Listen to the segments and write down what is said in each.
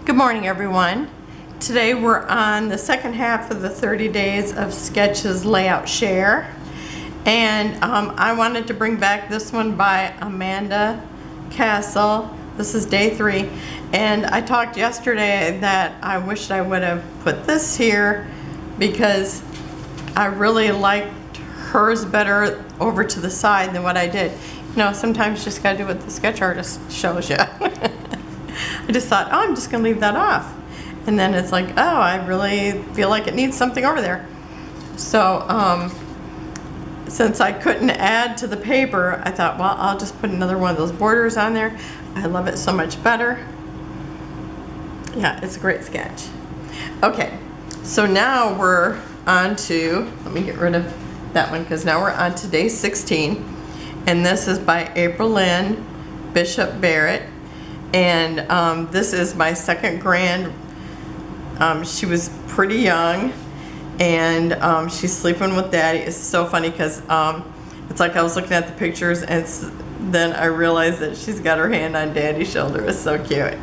Good morning, everyone. Today we're on the second half of the 30 days of sketches layout share, and I wanted to bring back this one by Amanda Castle. This is day 3, and I talked yesterday that I wished I would have put this here because I really liked hers better over to the side than what I did. You know, sometimes you just gotta do what the sketch artist shows you. I just thought, oh, I'm just gonna leave that off. And then it's like, oh, I really feel like it needs something over there. So, since I couldn't add to the paper, I thought, well, I'll just put another one of those borders on there. I love it so much better. Yeah, it's a great sketch. Okay, so now we're on to, let me get rid of that one because now we're on to day 16. And this is by April Lynn Bishop Barrett. And this is my second grand. She was pretty young, and she's sleeping with Daddy. It's so funny because it's like I was looking at the pictures, and then I realized that she's got her hand on Daddy's shoulder. It's so cute.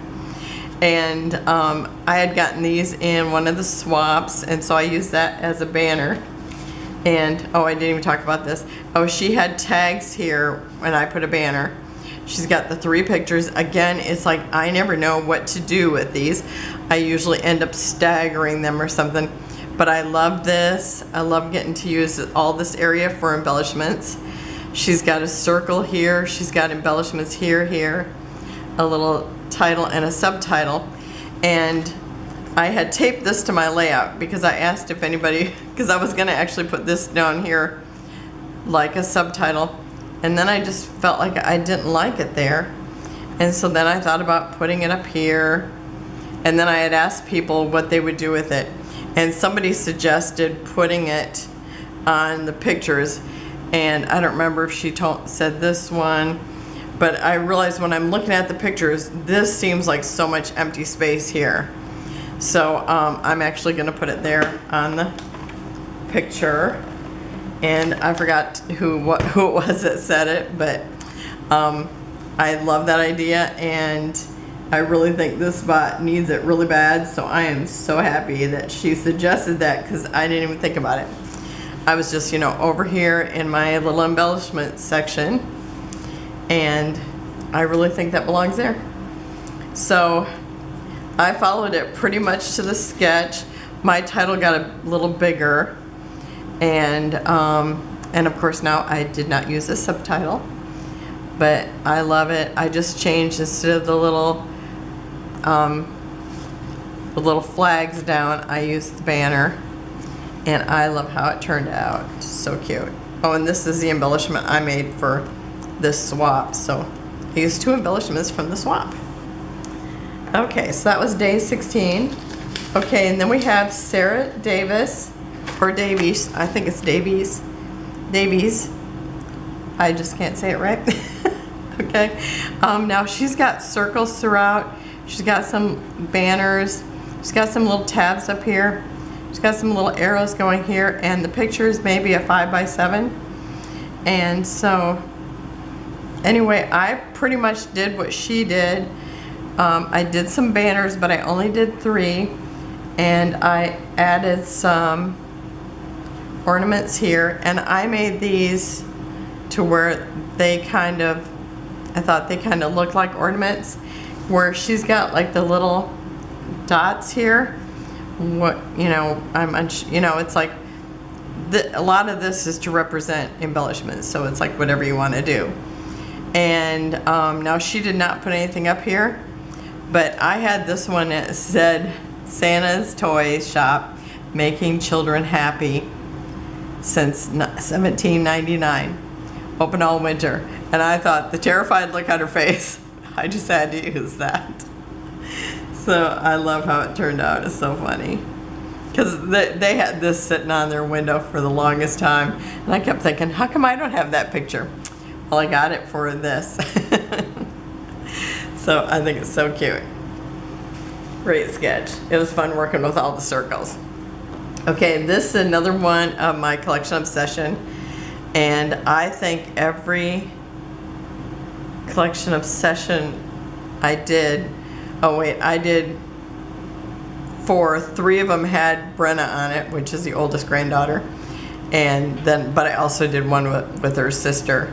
And I had gotten these in one of the swaps, and so I used that as a banner. And oh, I didn't even talk about this. Oh, she had tags here when I put a banner. She's got the 3 pictures. Again, it's like I never know what to do with these. I usually end up staggering them or something. But I love this. I love getting to use all this area for embellishments. She's got a circle here. She's got embellishments here, a little title and a subtitle. And I had taped this to my layout because I asked if anybody, because I was going to actually put this down here like a subtitle. And then I just felt like I didn't like it there. And so then I thought about putting it up here. And then I had asked people what they would do with it. And somebody suggested putting it on the pictures. And I don't remember if she said this one. But I realized when I'm looking at the pictures, this seems like so much empty space here. So I'm actually going to put it there on the picture. And I forgot who it was that said it, but I love that idea, and I really think this spot needs it really bad, so I am so happy that she suggested that because I didn't even think about it. I was just, you know, over here in my little embellishment section, and I really think that belongs there. So I followed it pretty much to the sketch. My title got a little bigger. And of course now I did not use a subtitle, but I love it. I just changed, instead of the little flags down, I used the banner, and I love how it turned out. It's so cute. Oh, and this is the embellishment I made for this swap. So I used 2 embellishments from the swap. Okay, so that was day 16. Okay, and then we have Sarah Davis. Or Davies, I think it's Davies. I just can't say it right. Okay. Now she's got circles throughout. She's got some banners. She's got some little tabs up here. She's got some little arrows going here, and the picture is maybe a 5x7. And so, anyway, I pretty much did what she did. I did some banners, but I only did 3, and I added some ornaments here, and I made these to where they kind of, I thought they kind of looked like ornaments, where she's got like the little dots here. What, you know, it's like a lot of this is to represent embellishments, so it's like whatever you want to do. And now she did not put anything up here, but I had this one that said Santa's Toy Shop, making children happy since 1799, open all winter. And I thought, the terrified look on her face, I just had to use that. So I love how it turned out. It's so funny, because they had this sitting on their window for the longest time, and I kept thinking, how come I don't have that picture? Well, I got it for this. So I think it's so cute. Great sketch. It was fun working with all the circles. Okay, this is another one of my collection obsession, and I think every collection obsession I did, oh wait, I did 4, 3 of them had Brenna on it, which is the oldest granddaughter. And then, but I also did one with her sister.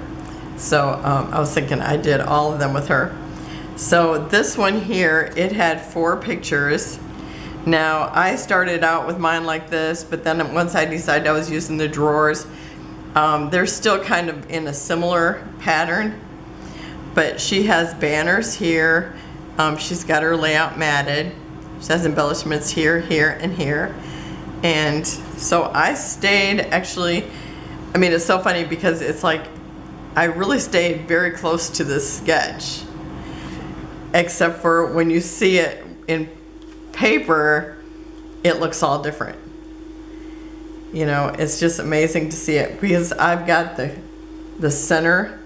So I was thinking I did all of them with her. So this one here, it had 4 pictures. Now I started out with mine like this, but then once I decided I was using the drawers, they're still kind of in a similar pattern. But she has banners here. She's got her layout matted. She has embellishments here, here, and here. And so I stayed actually, I mean, it's so funny because it's like, I really stayed very close to this sketch. Except for when you see it in paper, it looks all different. You know, it's just amazing to see it because I've got the center.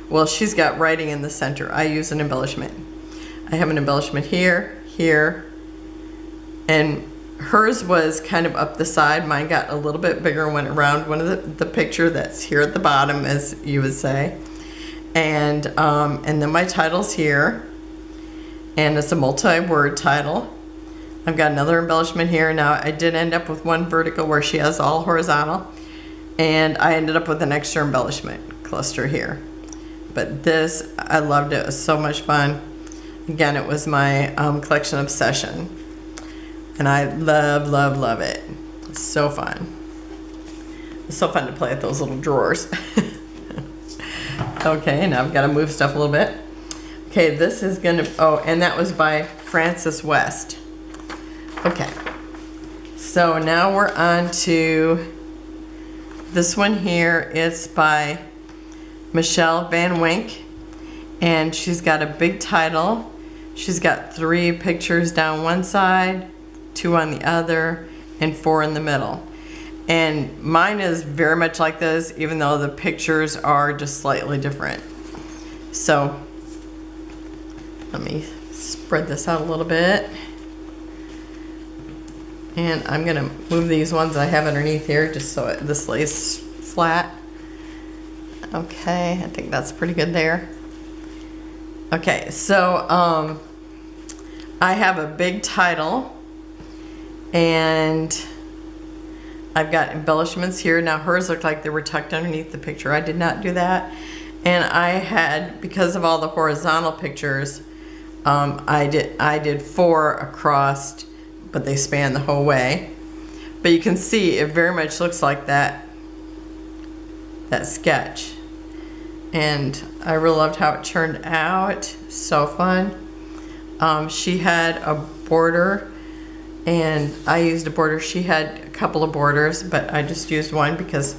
Well, she's got writing in the center. I use an embellishment. I have an embellishment here, here, and hers was kind of up the side. Mine got a little bit bigger and went around one of the picture that's here at the bottom, as you would say. And then my title's here, and it's a multi-word title. I've got another embellishment here. Now I did end up with one vertical where she has all horizontal, and I ended up with an extra embellishment cluster here. But this, I loved it. It was so much fun. Again, it was my collection obsession, and I love, love, love it. It's so fun. It's so fun to play with those little drawers. Okay, now I've got to move stuff a little bit. Okay, this is gonna, oh, and that was by Frances West. Okay, so now we're on to this one here. It's by Michelle Van Wink, and she's got a big title. She's got 3 pictures down one side, 2 on the other, and 4 in the middle. And mine is very much like this, even though the pictures are just slightly different. So let me spread this out a little bit. And I'm gonna move these ones I have underneath here just so this lays flat. Okay, I think that's pretty good there. Okay, so I have a big title, and I've got embellishments here. Now hers looked like they were tucked underneath the picture. I did not do that. And I had, because of all the horizontal pictures, I did 4 across, but they span the whole way. But you can see it very much looks like that sketch. And I really loved how it turned out. So fun. She had a border, and I used a border. She had a couple of borders, but I just used one because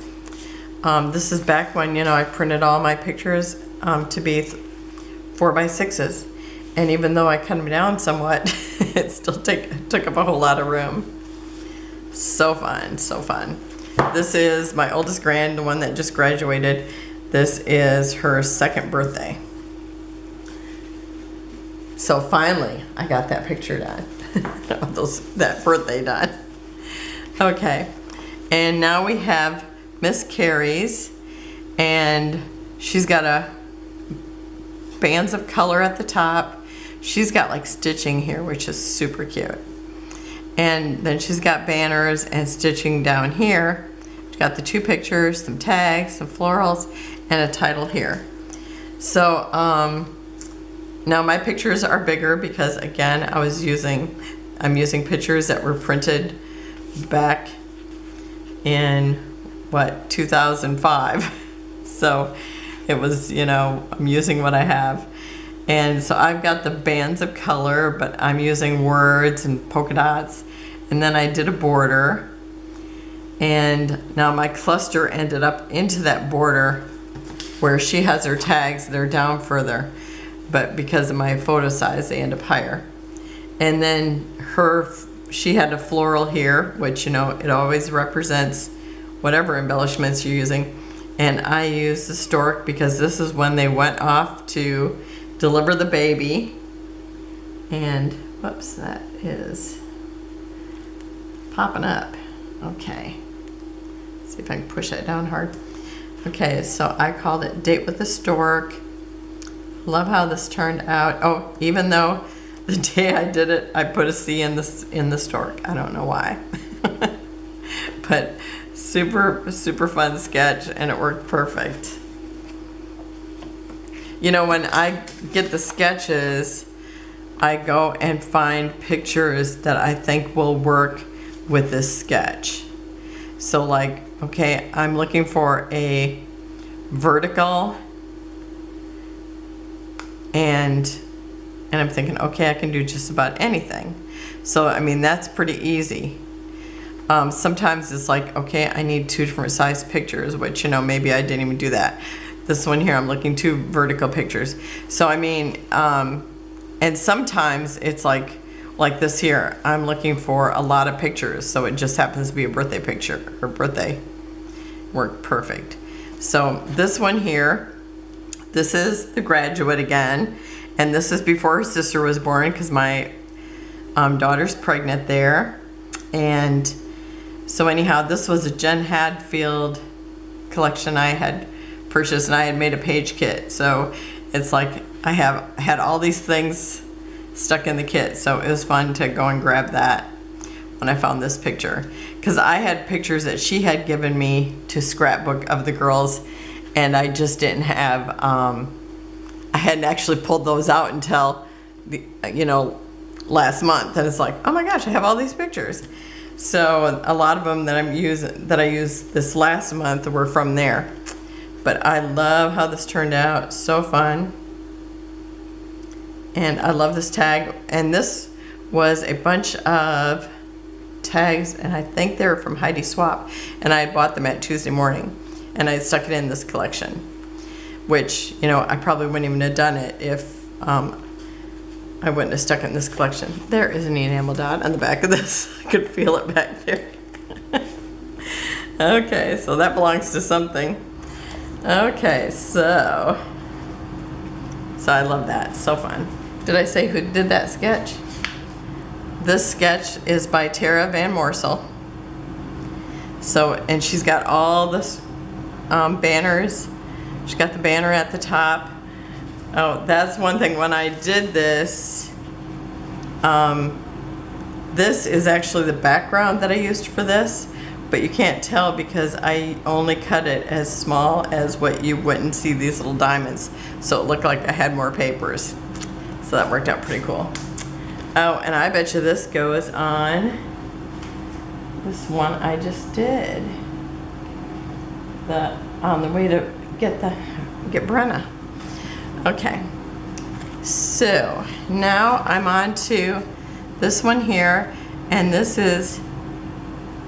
this is back when, you know, I printed all my pictures to be 4x6s. And even though I cut them down somewhat, it still took up a whole lot of room. So fun, so fun. This is my oldest grand, the one that just graduated. This is her 2nd birthday. So finally, I got that picture done. That birthday done. Okay, and now we have Miss Carrie's, and she's got a bands of color at the top. She's got like stitching here, which is super cute. And then she's got banners and stitching down here. She's got the 2 pictures, some tags, some florals, and a title here. So now my pictures are bigger because, again, I'm using pictures that were printed back in what, 2005. So it was, you know, I'm using what I have. And so I've got the bands of color, but I'm using words and polka dots. And then I did a border. And now my cluster ended up into that border where she has her tags. They're down further, but because of my photo size, they end up higher. And then she had a floral here, which, you know, it always represents whatever embellishments you're using. And I used the stork because this is when they went off to deliver the baby. And whoops, that is popping up. Okay, see if I can push that down hard. Okay, so I called it Date with the Stork. Love how this turned out. Oh, even though the day I did it, I put a C in the stork. I don't know why. But super, super fun sketch, and it worked perfect. You know, when I get the sketches, I go and find pictures that I think will work with this sketch. So like, okay, I'm looking for a vertical, and I'm thinking, okay, I can do just about anything. So, I mean, that's pretty easy. Sometimes it's like, okay, I need 2 different size pictures, which, you know, maybe I didn't even do that. This one here, I'm looking 2 vertical pictures. So, I mean, and sometimes it's like this here, I'm looking for a lot of pictures. So it just happens to be a birthday picture, or birthday. Worked perfect. So this one here, this is the graduate again. And this is before her sister was born, because my daughter's pregnant there. And so anyhow, this was a Jen Hadfield collection I had purchased, and I had made a page kit. So it's like I had all these things stuck in the kit. So it was fun to go and grab that when I found this picture. Because I had pictures that she had given me to scrapbook of the girls, and I just didn't have, I hadn't actually pulled those out until, last month. And it's like, oh my gosh, I have all these pictures. So a lot of them that I used this last month were from there. But I love how this turned out. So fun. And I love this tag. And this was a bunch of tags, and I think they were from Heidi Swap. And I had bought them at Tuesday morning, and I stuck it in this collection, which, you know, I probably wouldn't even have done it if I wouldn't have stuck it in this collection. There is an enamel dot on the back of this. I could feel it back there. Okay, so that belongs to something. Okay, so I love that. So fun. Did I say who did that sketch? This sketch is by Tara Van Morsel. So, and she's got all this banners. She's got the banner at the top. Oh, that's one thing. When I did this, this is actually the background that I used for this, but you can't tell because I only cut it as small as what you wouldn't see these little diamonds. So it looked like I had more papers. So that worked out pretty cool. Oh, and I bet you this goes on this one I just did. On the way to get Brenna. Okay. So now I'm on to this one here, and this is,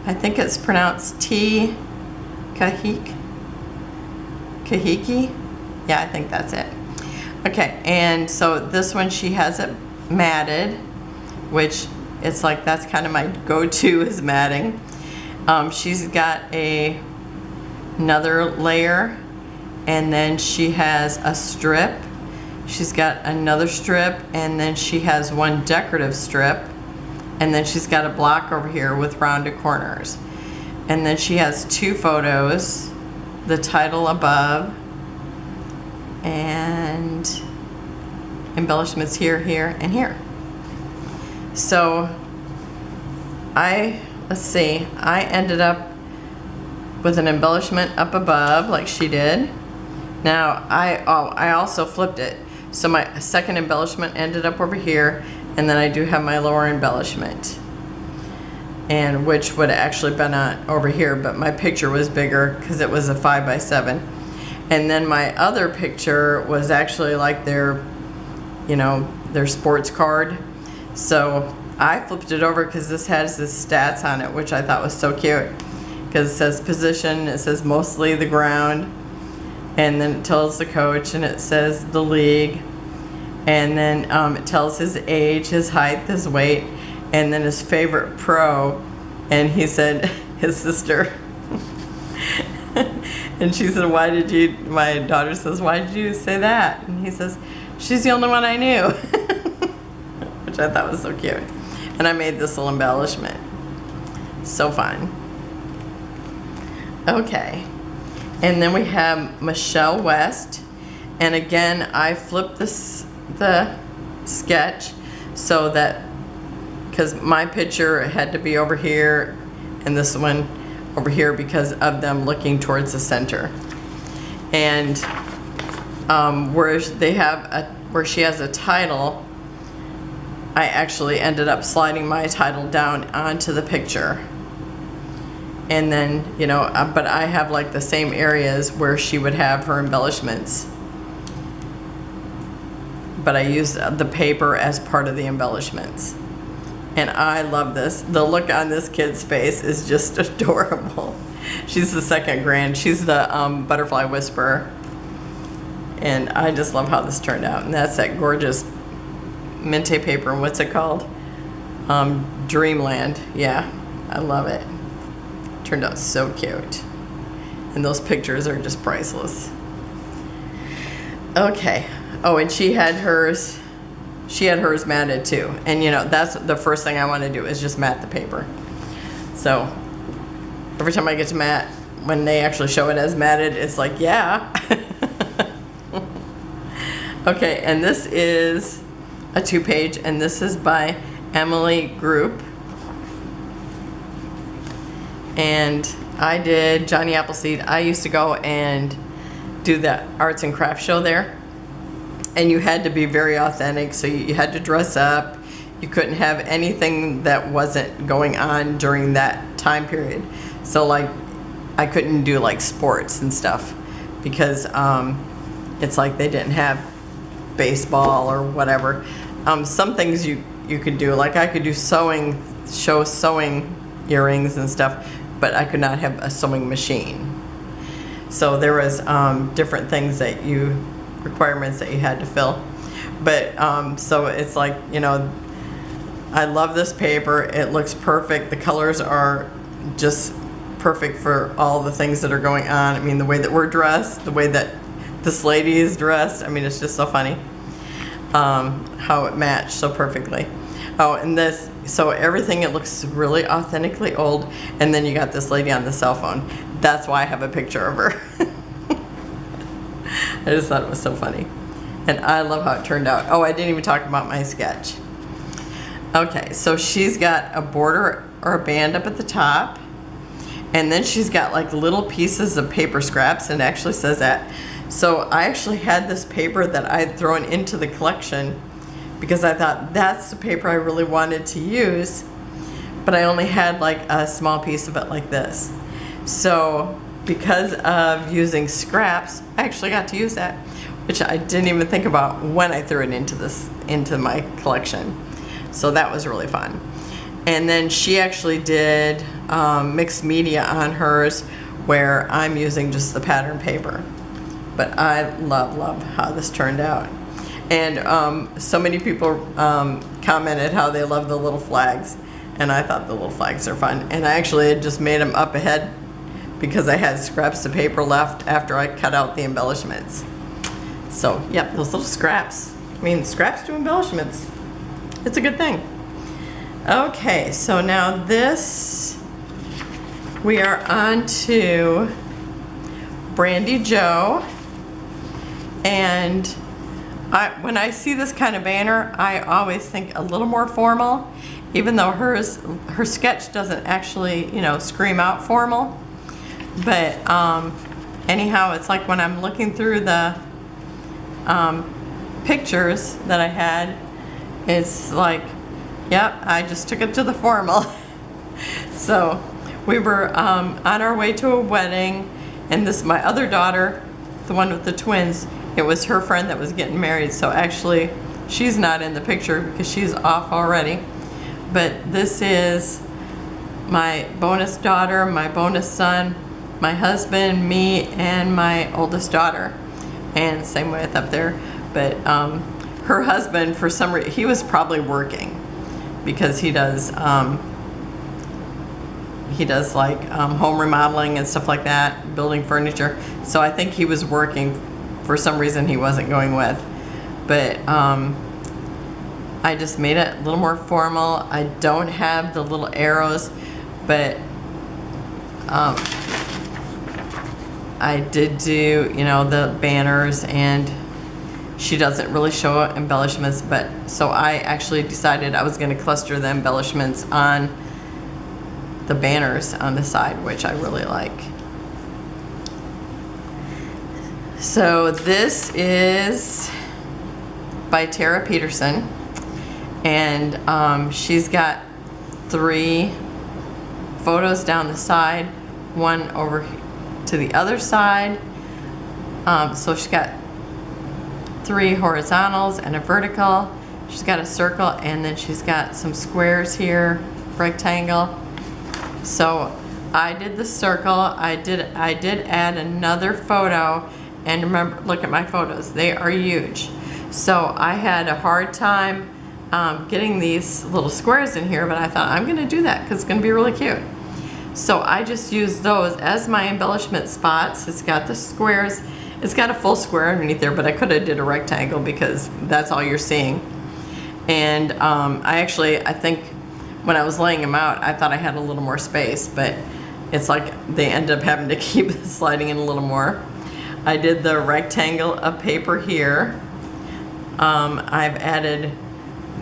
I think it's pronounced T Kahiki. Yeah, I think that's it. Okay, and so this one, she has it matted, which it's like that's kind of my go-to is matting. She's got another layer, and then she has a strip. She's got another strip, and then she has one decorative strip, and then she's got a block over here with rounded corners. And then she has 2 photos, the title above, and embellishments here, here, and here. So let's see, I ended up with an embellishment up above like she did. Now I also flipped it. So my second embellishment ended up over here, and then I do have my lower embellishment, and which would have actually been over here, but my picture was bigger because it was a 5x7. And then my other picture was actually like their sports card. So I flipped it over because this has the stats on it, which I thought was so cute. Because it says position, it says mostly the ground, and then it tells the coach, and it says the league, and then it tells his age, his height, his weight, and then his favorite pro. And he said his sister. And she said, my daughter says, why did you say that? And he says, she's the only one I knew. Which I thought was so cute. And I made this little embellishment. So fun. Okay. And then we have Michelle West. And again, I flipped the sketch. so that, because my picture had to be over here and this one over here because of them looking towards the center. And where she has a title, I actually ended up sliding my title down onto the picture. And then, you know, but I have like the same areas where she would have her embellishments. But I used the paper as part of the embellishments. And I love this. The look on this kid's face is just adorable. She's the second grand. She's the butterfly whisperer. And I just love how this turned out. And that's that gorgeous Mente paper. And what's it called? Dreamland. Yeah, I love it. Turned out so cute. And those pictures are just priceless. Okay. Oh, and she had hers matted too. And you know, that's the first thing I want to do is just mat the paper. So every time I get to mat, when they actually show it as matted, it's like, yeah. Okay, and this is a 2-page, and this is by Emily Group. And I did Johnny Appleseed. I used to go and do the arts and crafts show there. And you had to be very authentic, so you had to dress up. You couldn't have anything that wasn't going on during that time period. So like, I couldn't do like sports and stuff because it's like they didn't have baseball or whatever. Some things you could do, like I could do sewing earrings and stuff, but I could not have a sewing machine. So there was different things that requirements that you had to fill. But so it's like, you know, I love this paper. It looks perfect. The colors are just perfect for all the things that are going on. I mean, the way that we're dressed, the way that this lady is dressed. I mean, it's just so funny how it matched so perfectly. Oh, and this, so everything, it looks really authentically old. And then you got this lady on the cell phone. That's why I have a picture of her. I just thought it was so funny. And I love how it turned out. Oh, I didn't even talk about my sketch. Okay, so she's got a border or a band up at the top. And then she's got like little pieces of paper scraps, and it actually says that. So I actually had this paper that I had thrown into the collection because I thought that's the paper I really wanted to use. But I only had like a small piece of it like this. So because of using scraps, I actually got to use that, which I didn't even think about when I threw it into my collection. So that was really fun. And then she actually did mixed media on hers, where I'm using just the pattern paper. But I love how this turned out. And so many people commented how they love the little flags, and I thought the little flags are fun. And I actually had just made them up ahead because I had scraps of paper left after I cut out the embellishments. So, yep, those little scraps. I mean, scraps to embellishments. It's a good thing. Okay, so now this, we are on to Brandy Joe. And when I see this kind of banner, I always think a little more formal, even though her sketch doesn't actually, you know, scream out formal. But anyhow, it's like when I'm looking through the pictures that I had, it's like, yep, I just took it to the formal. So we were on our way to a wedding, and my other daughter, the one with the twins, it was her friend that was getting married. So actually, she's not in the picture because she's off already. But this is my bonus daughter, my bonus son, my husband, me, and my oldest daughter. And same with up there. But her husband, for some reason, he was probably working because he does like home remodeling and stuff like that, building furniture. So I think he was working. For some reason he wasn't going with. But I just made it a little more formal. I don't have the little arrows, but I did do, you know, the banners, and she doesn't really show embellishments, but so I actually decided I was going to cluster the embellishments on the banners on the side, which I really like. So this is by Tara Peterson, and she's got 3 photos down the side, one over to the other side. So she's got 3 horizontals and a vertical. She's got a circle, and then she's got some squares here, rectangle. So I did the circle. I did add another photo, and remember, look at my photos. They are huge. So I had a hard time getting these little squares in here, but I thought I'm gonna do that because it's gonna be really cute. So I just used those as my embellishment spots. It's got the squares. It's got a full square underneath there, but I could have did a rectangle because that's all you're seeing. And I think when I was laying them out, I thought I had a little more space, but it's like they ended up having to keep sliding in a little more. I did the rectangle of paper here. I've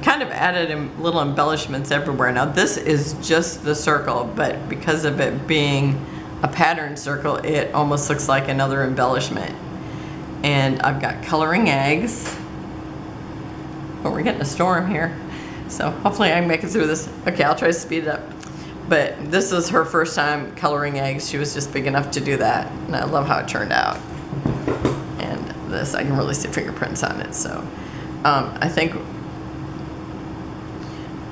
kind of added little embellishments everywhere. Now this is just the circle, but because of it being a pattern circle, it almost looks like another embellishment. And I've got coloring eggs. Oh, we're getting a storm here, so hopefully I can make it through this. Okay, I'll try to speed it up. But this is her first time coloring eggs. She was just big enough to do that, and I love how it turned out. And this, I can really see fingerprints on it. So I think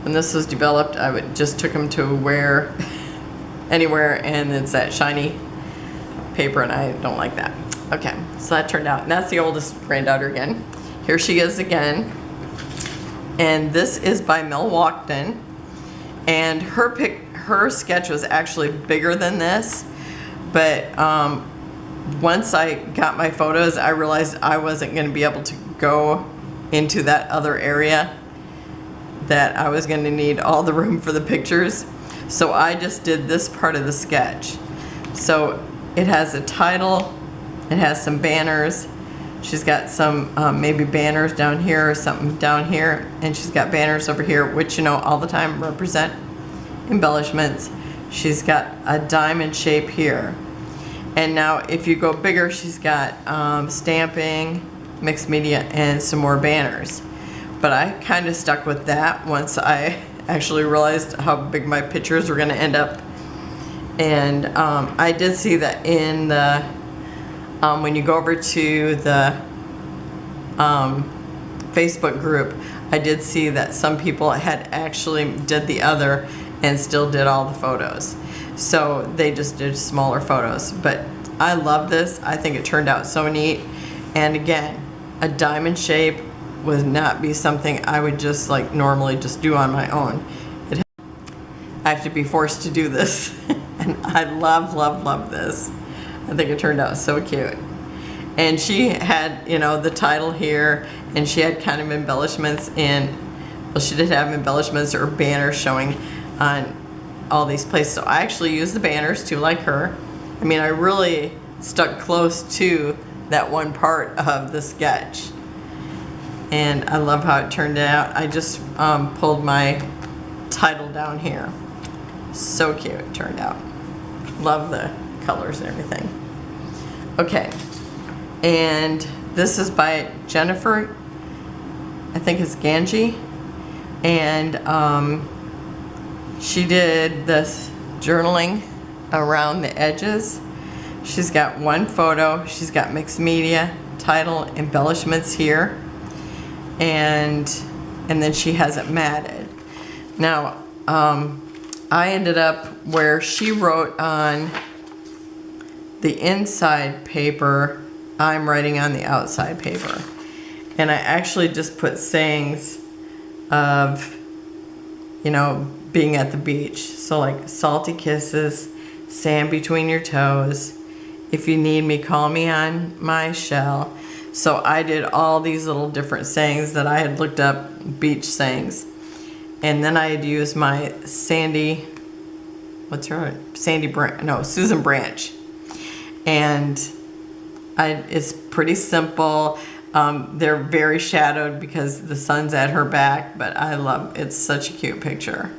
when this was developed, I just took them to wear anywhere, and it's that shiny paper, and I don't like that. Okay, so that turned out, and that's the oldest granddaughter again. Here she is again, and this is by Mel Walkden, and her sketch was actually bigger than this, but once I got my photos, I realized I wasn't going to be able to go into that other area, that I was going to need all the room for the pictures. So I just did this part of the sketch. So it has a title, it has some banners, she's got some maybe banners down here or something down here, and she's got banners over here, which, you know, all the time represent embellishments. She's got a diamond shape here. And now if you go bigger, she's got stamping, mixed media, and some more banners. But I kind of stuck with that once I actually realized how big my pictures were going to end up. And I did see that in the when you go over to the Facebook group, I did see that some people had actually did the other and still did all the photos. So they just did smaller photos. But I love this. I think it turned out so neat. And again, a diamond shape would not be something I would just like normally just do on my own. I have to be forced to do this. And I love, love, love this. I think it turned out so cute. And she had, you know, the title here, and she had kind of embellishments in, well, she did have embellishments or banners showing on all these places. So I actually used the banners too, like her. I mean, I really stuck close to that one part of the sketch. And I love how it turned out. I just pulled my title down here. So cute it turned out. Love the colors and everything. Okay, and this is by Jennifer, I think it's Ganji, and she did this journaling around the edges. She's got one photo, she's got mixed media, title, embellishments here, and then she has it matted. Now, I ended up where she wrote on the inside paper, I'm writing on the outside paper. And I actually just put sayings of, you know, being at the beach. So like salty kisses, sand between your toes, if you need me, call me on my shell. So I did all these little different sayings that I had looked up, beach sayings. And then I had used my Sandy, what's her name? Susan Branch. And it's pretty simple. They're very shadowed because the sun's at her back, but it's such a cute picture.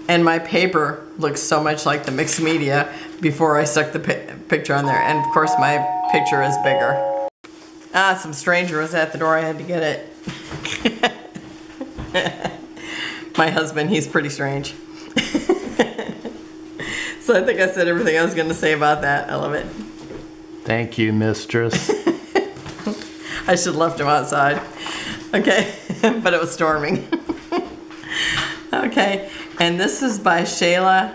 And my paper looks so much like the mixed media before I stuck the picture on there. And of course my picture is bigger. Some stranger was at the door, I had to get it. My husband, he's pretty strange. So I think I said everything I was going to say about that. I love it. Thank you, mistress. I should have left him outside. Okay, but it was storming. Okay, and this is by Shayla.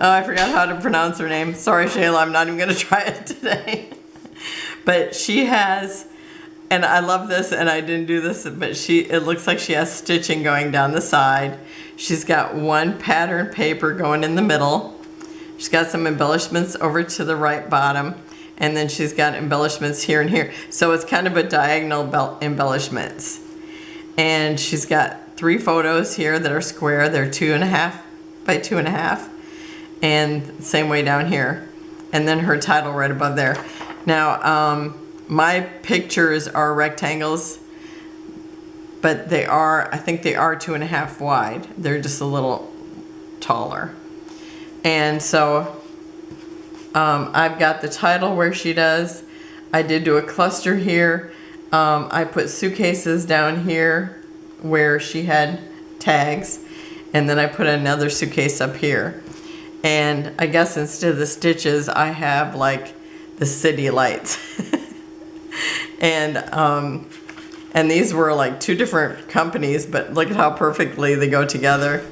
Oh, I forgot how to pronounce her name. Sorry, Shayla, I'm not even going to try it today. But she has, and I love this, and I didn't do this, but it looks like she has stitching going down the side. She's got one pattern paper going in the middle. She's got some embellishments over to the right bottom, and then she's got embellishments here and here. So it's kind of a diagonal embellishments. And she's got 3 photos here that are square. They're 2.5 by 2.5. And same way down here. And then her title right above there. Now, my pictures are rectangles, but I think they are 2.5 wide. They're just a little taller. And so I've got the title where she does. I did do a cluster here. I put suitcases down here where she had tags, and then I put another suitcase up here. And I guess instead of the stitches, I have like the city lights. And these were like 2 different companies, but look at how perfectly they go together.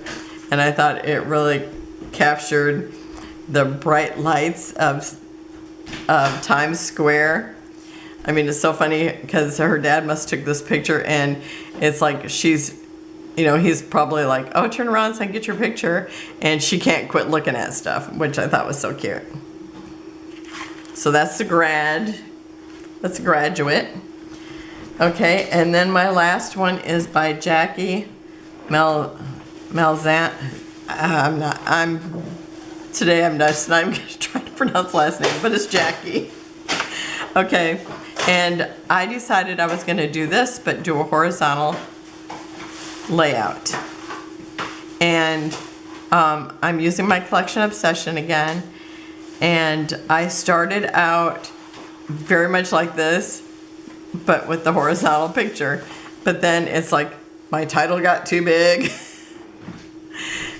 And I thought it really captured the bright lights of Times Square. I mean, it's so funny because her dad must have took this picture, and it's like he's probably like, oh, turn around so I can get your picture. And she can't quit looking at stuff, which I thought was so cute. So that's the graduate. Okay, and then my last one is by Jackie Malzant. Today I'm just not even trying to pronounce last name, but it's Jackie. Okay, and I decided I was going to do this, but do a horizontal layout. And I'm using my Collection Obsession again, and I started out very much like this, but with the horizontal picture. But then it's like my title got too big.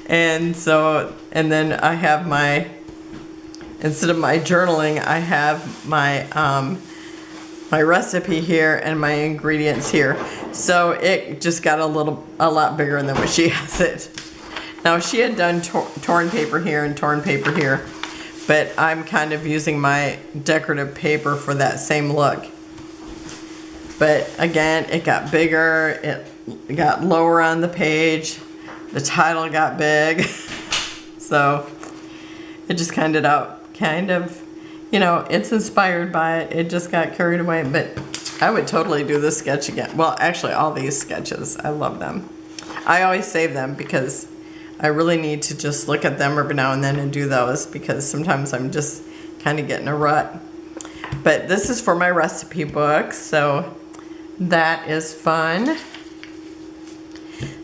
And then I have instead of my journaling, I have my my recipe here and my ingredients here. So it just got a lot bigger than what she has it. Now she had done torn paper here and torn paper here, but I'm kind of using my decorative paper for that same look. But again, it got bigger, it got lower on the page, the title got big. So it just kind of, it's inspired by it. It just got carried away, but I would totally do this sketch again. Well, actually all these sketches, I love them. I always save them because I really need to just look at them every now and then and do those, because sometimes I'm just kind of getting a rut. But this is for my recipe book, so that is fun.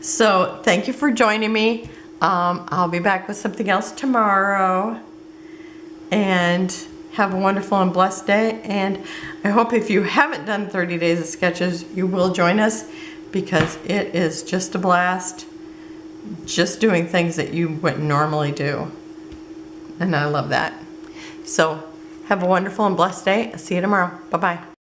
So thank you for joining me. I'll be back with something else tomorrow. And have a wonderful and blessed day. And I hope if you haven't done 30 days of sketches, you will join us, because it is just a blast. Just doing things that you wouldn't normally do. And I love that. So have a wonderful and blessed day. I'll see you tomorrow. Bye-bye.